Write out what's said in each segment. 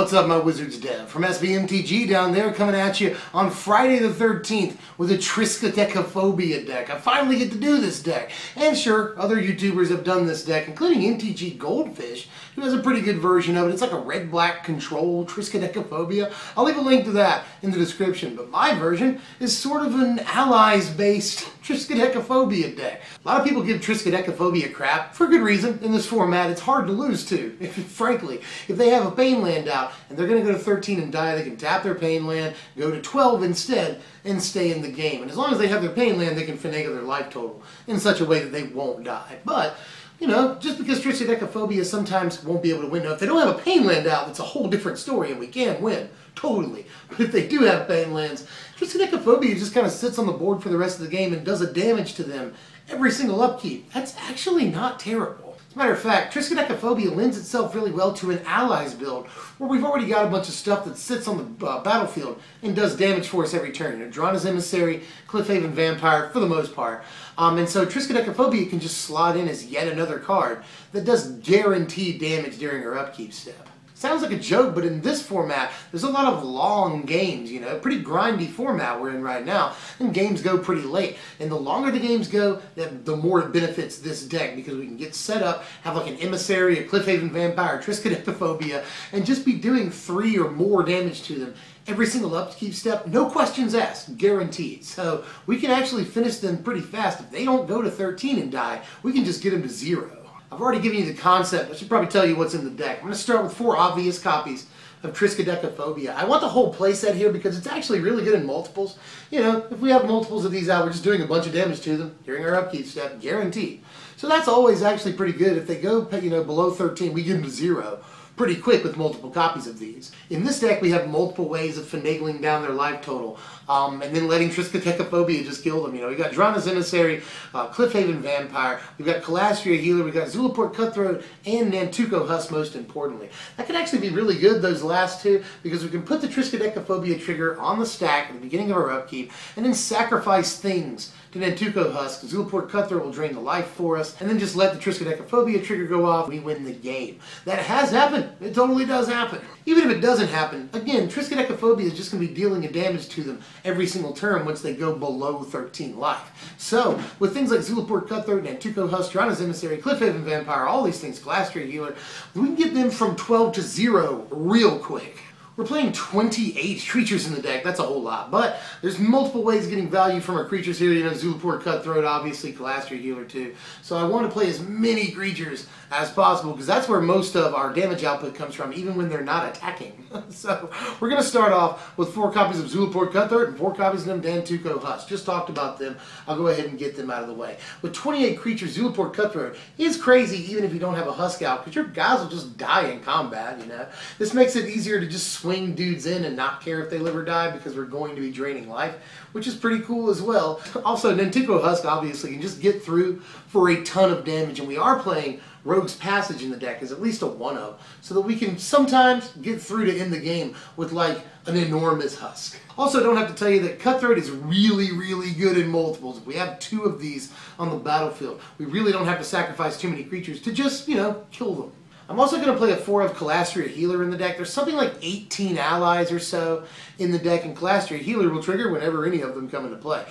What's up, my Wizards dev? From SBMTG down there, coming at you on Friday the 13th with a Triskaidekaphobia deck. I finally get to do this deck. And sure, other YouTubers have done this deck, including mtggoldfish, who has a pretty good version of it. It's like a red-black control Triskaidekaphobia. I'll leave a link to that in the description. But my version is sort of an allies-based Triskaidekaphobia deck. A lot of people give Triskaidekaphobia crap, for good reason. In this format, it's hard to lose to, frankly. If they have a pain land out, and they're going to go to 13 and die, they can tap their pain land, go to 12 instead, and stay in the game. And as long as they have their pain land, they can finagle their life total in such a way that they won't die. But, you know, just because Triskaidekaphobia sometimes won't be able to win. Now, if they don't have a pain land out, it's a whole different story, and we can win. Totally. But if they do have pain lands, Triskaidekaphobia just kind of sits on the board for the rest of the game and does a damage to them every single upkeep. That's actually not terrible. As a matter of fact, Triskaidekaphobia lends itself really well to an allies build where we've already got a bunch of stuff that sits on the battlefield and does damage for us every turn. You know, Drana's Emissary, Cliffhaven Vampire, for the most part. And so Triskaidekaphobia can just slot in as yet another card that does guaranteed damage during her upkeep step. Sounds like a joke, but in this format, there's a lot of long games, you know, pretty grindy format we're in right now, and games go pretty late. And the longer the games go, the more it benefits this deck, because we can get set up, have like an Emissary, a Cliffhaven Vampire, Triskaidekaphobia, and just be doing 3 or more damage to them every single upkeep step, no questions asked, guaranteed. So we can actually finish them pretty fast. If they don't go to 13 and die, we can just get them to 0. I've already given you the concept. I should probably tell you what's in the deck. I'm going to start with 4 obvious copies of Triskaidekaphobia. I want the whole playset here because it's actually really good in multiples. You know, if we have multiples of these out, we're just doing a bunch of damage to them during our upkeep step, guaranteed. So that's always actually pretty good. If they go, you know, below 13, we give them to 0 pretty quick with multiple copies of these. In this deck, we have multiple ways of finagling down their life total, and then letting Triskaidekaphobia just kill them. You know, we got Drana's Emissary, Cliffhaven Vampire, we've got Kalastria Healer, we've got Zulaport Cutthroat, and Nantuko Husk, most importantly. That could actually be really good, those last two, because we can put the Triskaidekaphobia trigger on the stack at the beginning of our upkeep, and then sacrifice things to Nantuko Husk. Zulaport Cutthroat will drain the life for us, and then just let the Triskaidekaphobia trigger go off, we win the game. That has happened. It totally does happen. Even if it doesn't happen, again, Triskaidekaphobia is just going to be dealing a damage to them every single turn once they go below 13 life. So, with things like Zulaport Cutthroat, Nantuko Husk, Drana's Emissary, Cliffhaven Vampire, all these things, Kalastria Healer, we can get them from 12 to 0 real quick. We're playing 28 creatures in the deck. That's a whole lot. But there's multiple ways of getting value from our creatures here. You know, Zulaport Cutthroat, obviously, Kalastria Healer too. So I want to play as many creatures as possible because that's where most of our damage output comes from, even when they're not attacking. So we're going to start off with 4 copies of Zulaport Cutthroat and 4 copies of Nantuko Husk. Just talked about them. I'll go ahead and get them out of the way. With 28 creatures, Zulaport Cutthroat is crazy even if you don't have a Husk out because your guys will just die in combat, you know. This makes it easier to just swing dudes in and not care if they live or die because we're going to be draining life, which is pretty cool as well. Also, Nantuko Husk obviously can just get through for a ton of damage, and we are playing Rogue's Passage in the deck as at least a 1-of, so that we can sometimes get through to end the game with like an enormous Husk. Also, don't have to tell you that Cutthroat is really, really good in multiples. If we have 2 of these on the battlefield, we really don't have to sacrifice too many creatures to just, you know, kill them. I'm also going to play a 4 of Kalastria Healer in the deck. There's something like 18 allies or so in the deck, and Kalastria Healer will trigger whenever any of them come into play.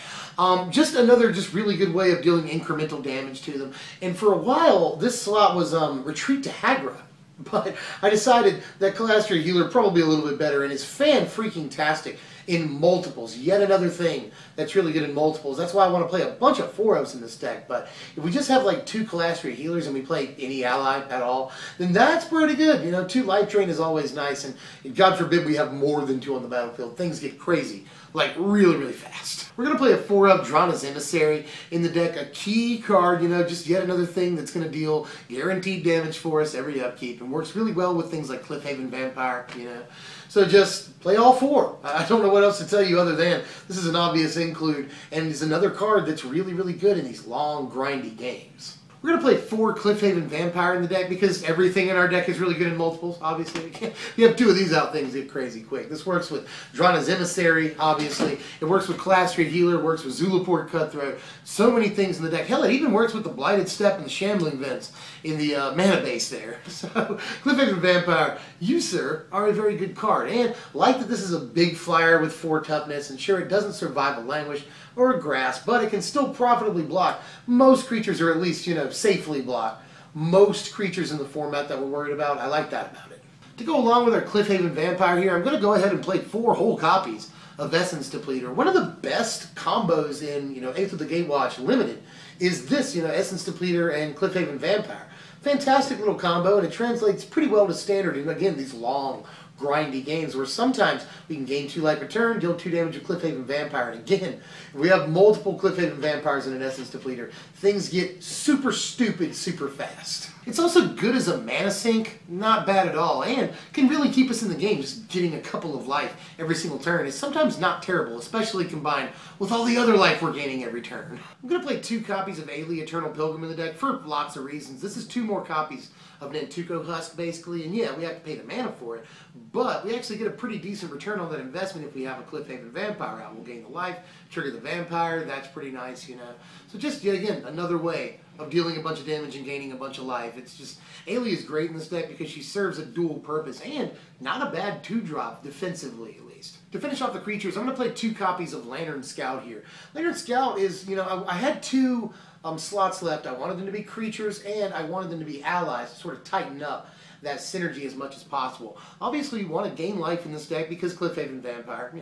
Just another really good way of dealing incremental damage to them. And for a while, this slot was Retreat to Hagra. But I decided that Kalastria Healer probably a little bit better and is fan-freaking-tastic in multiples. Yet another thing that's really good in multiples. That's why I want to play a bunch of 4-ofs in this deck. But if we just have like 2 Kalastria Healers and we play any ally at all, then that's pretty good. You know, 2 life drain is always nice, and God forbid we have more than 2 on the battlefield. Things get crazy, like really, really fast. We're going to play a 4-of Drana's Emissary in the deck. A key card, you know, just yet another thing that's going to deal guaranteed damage for us every upkeep and works really well with things like Cliffhaven Vampire, you know. So just play all 4. I don't know what else to tell you other than this is an obvious include, and it's another card that's really, really good in these long, grindy games. We're going to play 4 Cliffhaven Vampire in the deck because everything in our deck is really good in multiples, obviously. You have 2 of these out, things get crazy quick. This works with Drana's Emissary, obviously. It works with Class 3 Healer, works with Zulaport Cutthroat. So many things in the deck. Hell, it even works with the Blighted Step and the Shambling Vents in the mana base there. So, Cliffhaven Vampire, you, sir, are a very good card. And like that this is a big flyer with 4 toughness, and sure, it doesn't survive a Languish or a Grass, but it can still profitably block most creatures, or at least, safely block most creatures in the format that we're worried about. I like that about it. To go along with our Cliffhaven Vampire here, I'm going to go ahead and play 4 whole copies of Essence Depleter. One of the best combos in, 8th of the Gatewatch Limited is this, Essence Depleter and Cliffhaven Vampire. Fantastic little combo, and it translates pretty well to Standard in, again, these long, grindy games where sometimes we can gain 2 life return, deal 2 damage to Cliffhaven Vampire, and again, if we have multiple Cliffhaven Vampires in an Essence Depleter, things get super stupid super fast. It's also good as a mana sink, not bad at all, and can really keep us in the game. Just getting a couple of life every single turn is sometimes not terrible, especially combined with all the other life we're gaining every turn. I'm going to play 2 copies of Aire, Eternal Pilgrim in the deck for lots of reasons. This is 2 more copies of an mtgo Husk, basically, and yeah, we have to pay the mana for it, but we actually get a pretty decent return on that investment if we have a Cliffhaven Vampire out. We'll gain the life, trigger the Vampire, that's pretty nice, So just, yet again, another way of dealing a bunch of damage and gaining a bunch of life. It's just, Aire is great in this deck because she serves a dual purpose, and not a bad 2-drop defensively, at least. To finish off the creatures, I'm going to play 2 copies of Lantern Scout here. Lantern Scout is, I had 2 slots left. I wanted them to be creatures, and I wanted them to be allies to sort of tighten up that synergy as much as possible. Obviously, you want to gain life in this deck because Cliffhaven Vampire,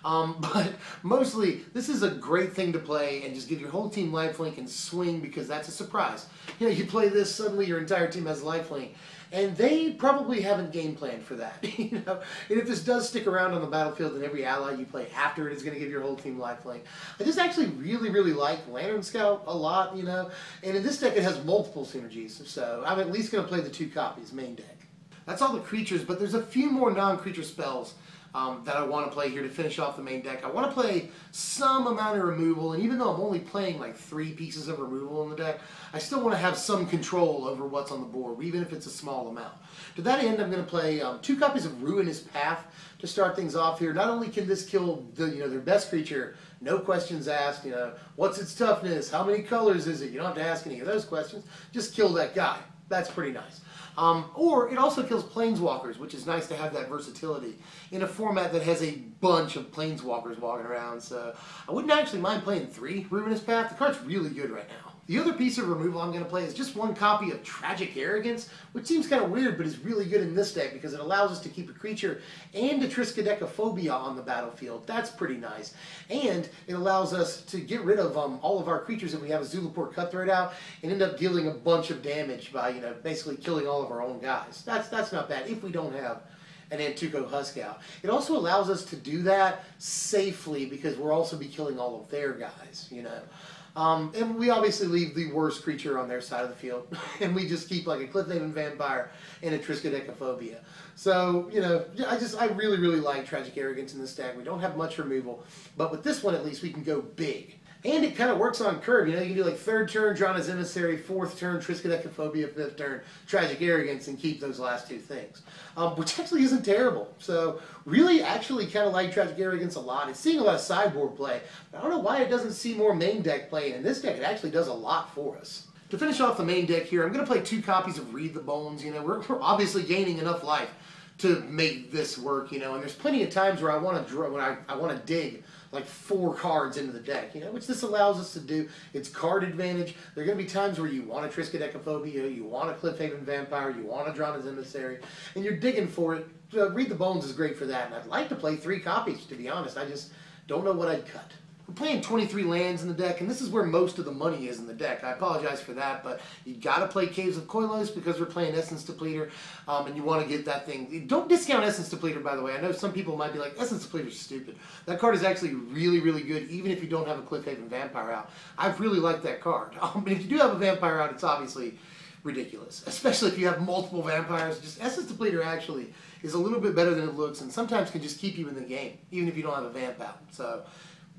but mostly, this is a great thing to play and just give your whole team lifelink and swing because that's a surprise. You play this, suddenly your entire team has lifelink, and they probably haven't game planned for that. And if this does stick around on the battlefield, then every ally you play after it is going to give your whole team lifelink. I just actually really, really like Lantern Scout a lot, and in this deck it has multiple synergies, so I'm at least going to play the 2 copies, main deck. That's all the creatures, but there's a few more non-creature spells that I want to play here to finish off the main deck. I want to play some amount of removal, and even though I'm only playing like 3 pieces of removal in the deck, I still want to have some control over what's on the board, even if it's a small amount. To that end, I'm going to play 2 copies of Ruinous Path to start things off here. Not only can this kill their best creature, no questions asked, what's its toughness, how many colors is it, you don't have to ask any of those questions, just kill that guy. That's pretty nice. Or it also kills Planeswalkers, which is nice to have that versatility in a format that has a bunch of Planeswalkers walking around. So I wouldn't actually mind playing 3 Ruinous Path. The card's really good right now. The other piece of removal I'm going to play is just 1 copy of Tragic Arrogance, which seems kind of weird, but is really good in this deck because it allows us to keep a creature and a Triskaidekaphobia on the battlefield. That's pretty nice. And it allows us to get rid of all of our creatures if we have a Zulaport Cutthroat out and end up dealing a bunch of damage by, basically killing all of our own guys. That's not bad if we don't have an mtgo Husk out. It also allows us to do that safely because we'll also be killing all of their guys, and we obviously leave the worst creature on their side of the field, and we just keep like a Cliffhaven Vampire and a Triskaidekaphobia. So, I really, really like Tragic Arrogance in this deck. We don't have much removal, but with this one at least we can go big. And it kind of works on curve, you can do like 3rd turn, Drana's Emissary, 4th turn, Triskaidekaphobia, 5th turn, Tragic Arrogance, and keep those last 2 things. Which actually isn't terrible. So, really actually kind of like Tragic Arrogance a lot. It's seeing a lot of sideboard play, but I don't know why it doesn't see more main deck play, and in this deck it actually does a lot for us. To finish off the main deck here, I'm going to play 2 copies of Read the Bones. We're obviously gaining enough life to make this work, and there's plenty of times where I want to draw, when I want to dig like 4 cards into the deck, which this allows us to do. It's card advantage. There are going to be times where you want a Triskaidekaphobia, you want a Cliffhaven Vampire, you want a Drana's Emissary, and you're digging for it. Read the Bones is great for that, and I'd like to play 3 copies, to be honest. I just don't know what I'd cut. We're playing 23 lands in the deck, and this is where most of the money is in the deck. I apologize for that, but you got to play Caves of Koilos because we're playing Essence Depleter, and you want to get that thing. Don't discount Essence Depleter, by the way. I know some people might be like, Essence Depleter's stupid. That card is actually really, really good, even if you don't have a Cliffhaven Vampire out. I really like that card. But if you do have a Vampire out, it's obviously ridiculous, especially if you have multiple vampires. Just Essence Depleter actually is a little bit better than it looks, and sometimes can just keep you in the game, even if you don't have a vamp out. So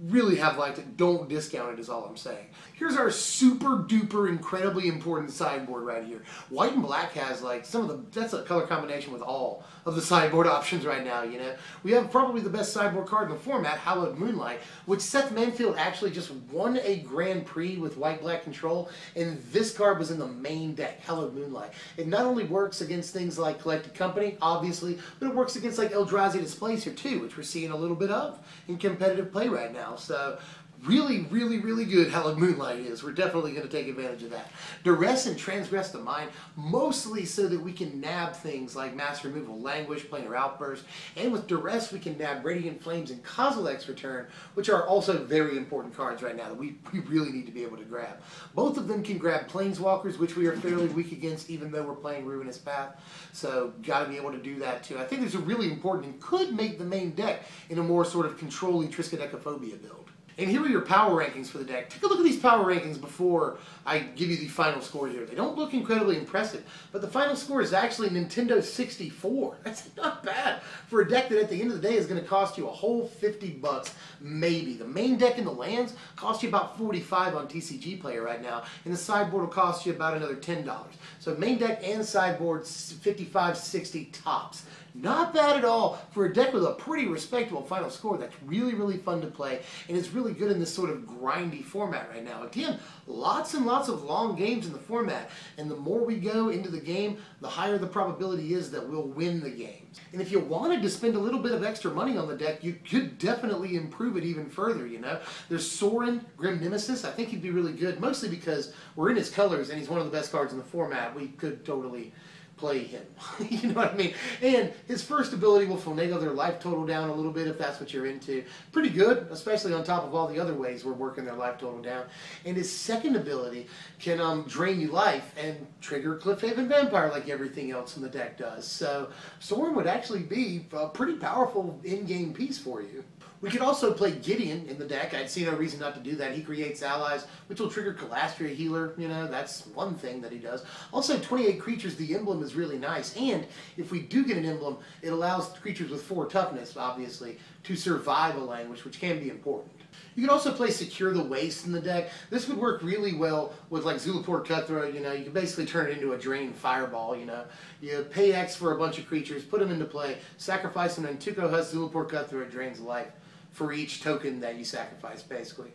really have liked it. Don't discount it is all I'm saying. Here's our super duper incredibly important sideboard right here. White and black has like that's a color combination with all of the sideboard options right now, you know. We have probably the best sideboard card in the format, Hallowed Moonlight, which Seth Manfield actually just won a Grand Prix with white-black control, and this card was in the main deck, Hallowed Moonlight. It not only works against things like Collected Company, obviously, but it works against like Eldrazi Displacer too, which we're seeing a little bit of in competitive play right now. So really, really, really good Hallowed Moonlight is. We're definitely going to take advantage of that. Duress and Transgress the Mind, mostly so that we can nab things like Mass Removal, Languish, Planar Outburst, and with Duress we can nab Radiant Flames and Kozilek's Return, which are also very important cards right now that we really need to be able to grab. Both of them can grab Planeswalkers, which we are fairly weak against even though we're playing Ruinous Path, so got to be able to do that too. I think these are really important and could make the main deck in a more sort of controlling Triskaidekaphobia build. And here are your power rankings for the deck. Take a look at these power rankings before I give you the final score here. They don't look incredibly impressive, but the final score is actually Nintendo 64. That's not bad for a deck that at the end of the day is going to cost you a whole $50, maybe. The main deck in the lands costs you about $45 on TCG Player right now, and the sideboard will cost you about another $10. So main deck and sideboard, $55, $60 tops. Not bad at all for a deck with a pretty respectable final score that's really, really fun to play, and it's really good in this sort of grindy format right now. Again, lots and lots of long games in the format, and the more we go into the game, the higher the probability is that we'll win the game. And if you wanted to spend a little bit of extra money on the deck, you could definitely improve it even further, you know. There's Sorin, Grim Nemesis. I think he'd be really good, mostly because we're in his colors, and he's one of the best cards in the format. We could totally play him. You know what I mean? And his first ability will finagle their life total down a little bit if that's what you're into. Pretty good, especially on top of all the other ways we're working their life total down. And his second ability can drain you life and trigger Cliffhaven Vampire like everything else in the deck does. So Sorin would actually be a pretty powerful in-game piece for you. We could also play Gideon in the deck. I'd see no reason not to do that. He creates allies, which will trigger Calastria Healer. You know, that's one thing that he does. Also, 28 creatures, the emblem is really nice. And if we do get an emblem, it allows creatures with 4 toughness, obviously, to survive a languish, which can be important. You can also play Secure the Waste in the deck. This would work really well with like Zulaport Cutthroat. You know, you can basically turn it into a drain fireball, you know. You pay X for a bunch of creatures, put them into play, sacrifice them, and Tuco Husk Zulaport Cutthroat drains life for each token that you sacrifice, basically.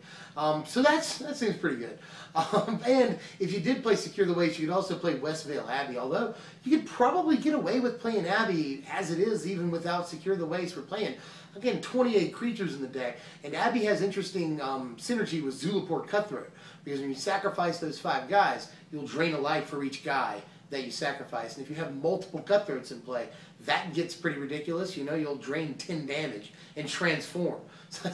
So that seems pretty good. And if you did play Secure the Waste, you could also play Westvale Abbey, although you could probably get away with playing Abbey as it is, even without Secure the Waste. We're playing, again, 28 creatures in the deck, and Abbey has interesting synergy with Zulaport Cutthroat, because when you sacrifice those 5 guys, you'll drain a life for each guy that you sacrifice. And if you have multiple Cutthroats in play, that gets pretty ridiculous. You know, you'll drain 10 damage and transform. So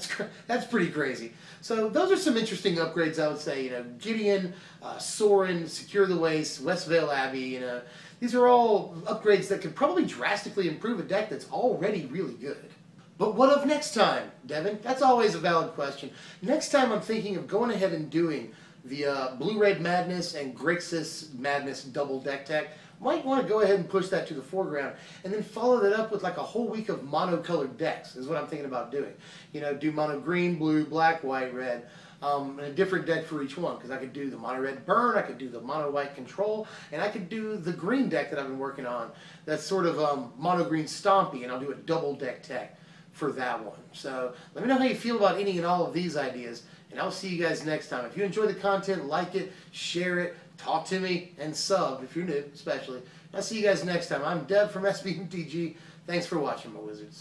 that's pretty crazy. So those are some interesting upgrades, I would say. You know, Gideon, Sorin, Secure the Waste, Westvale Abbey, you know. These are all upgrades that could probably drastically improve a deck that's already really good. But what of next time, Devin? That's always a valid question. Next time I'm thinking of going ahead and doing the Blue-Red Madness and Grixis Madness double deck tech. Might want to go ahead and push that to the foreground, and then follow that up with like a whole week of mono-colored decks, is what I'm thinking about doing. You know, do mono green, blue, black, white, red, and a different deck for each one, because I could do the mono red burn, I could do the mono white control, and I could do the green deck that I've been working on. That's sort of mono green stompy, and I'll do a double deck tech for that one. So let me know how you feel about any and all of these ideas, and I'll see you guys next time. If you enjoy the content, like it, share it, talk to me, and sub if you're new, especially. I'll see you guys next time. I'm Dev from SBMTG. Thanks for watching, my wizards.